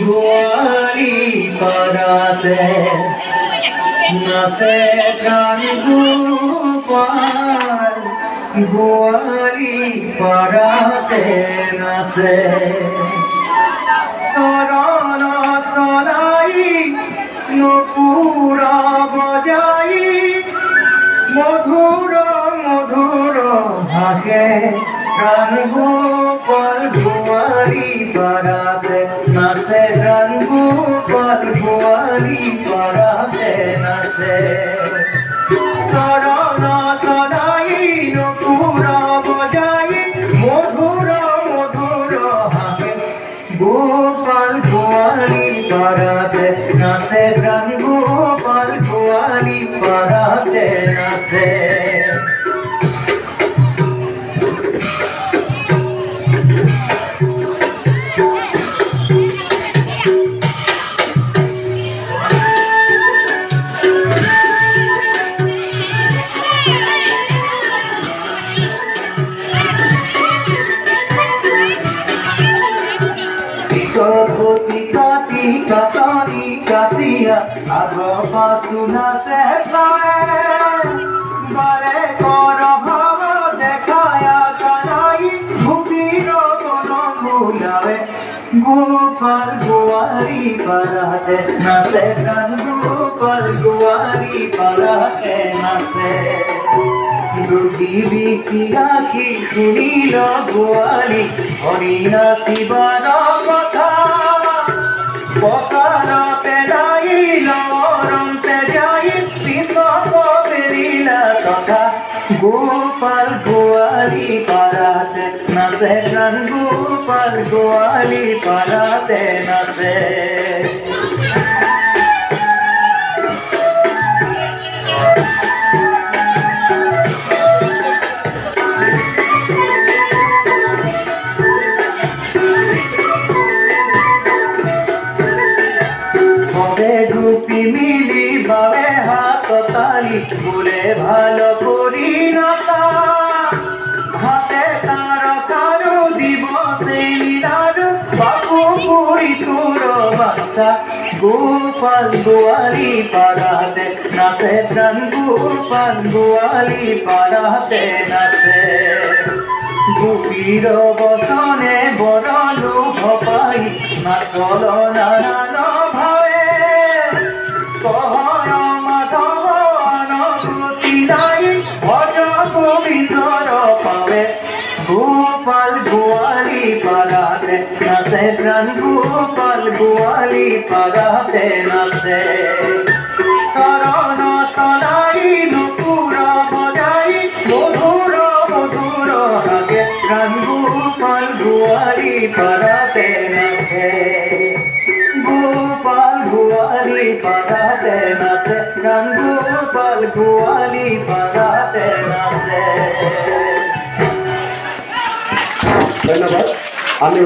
গোয়ালি পাড়াতে নাচে প্রাণ গোপাল গোয়ালি পাড়াতে নাচে সরল সলাই নপুর বজাই মধুর মধুর হাসে প্রাণ গোপাল গোয়ালি পাড়াতে নাচে প্রাণ গোপাল গোয়ালি পাড়াতে নাচে সরল সদাই নপুর বজাই মধুর মধুর হাসে গোপাল গোয়ালি পাড়াতে নাচে প্রাণ গোপাল গোয়ালি পাড়াতে নাচে সরস্বতী কাতি কাতারি কাতিয়া আগপা শুনা বারে কর ভাব দেখায়া কানাই ভূপির কোন ভুলাবে গোপাল গোয়ালি পাড়াতে নাচে প্রাণ গোপাল গোয়ালি পাড়াতে নাচে দুটি বিকি আখি শুনিল গোয়ালি হরিনাথিবার কথা পকারতে যাইল রমতে যাই পিতক বেরিলা কথা গোপাল গোয়ালি পাড়াতে নাচে প্রাণ গোপাল গোয়ালি পাড়াতে নাচে রূপী মিলি বাবে হাত তালি বলে ভালো করি না হাতে তার কারো দিব সেই দারু বাপু পুরি তোর বাচ্চা গোপাল গোয়ালি পাড়াতে নাচে প্রাণ গোপাল গোয়ালি পাড়াতে নাচে গোপীর বসনে বরলু ভপাই নাচল নানান ভাবে কহর মাধব অনুভূতি নাই ভজ গোবিন্দর পাবে গোপাল গোয়ালি পাড়াতে নাচে প্রাণ গোপাল গোয়ালি পাড়াতে নাচে শরণ তলাই নপুর বজাই মধুর মধুর হাসে প্রাণ গোপাল গোয়ালি পাড়াতে নাচে গোপাল গোয়ালি পাড়াতে নাচে প্রাণ গোপাল গোয়ালি পাড়াতে নাচে। ধন্যবাদ। আমি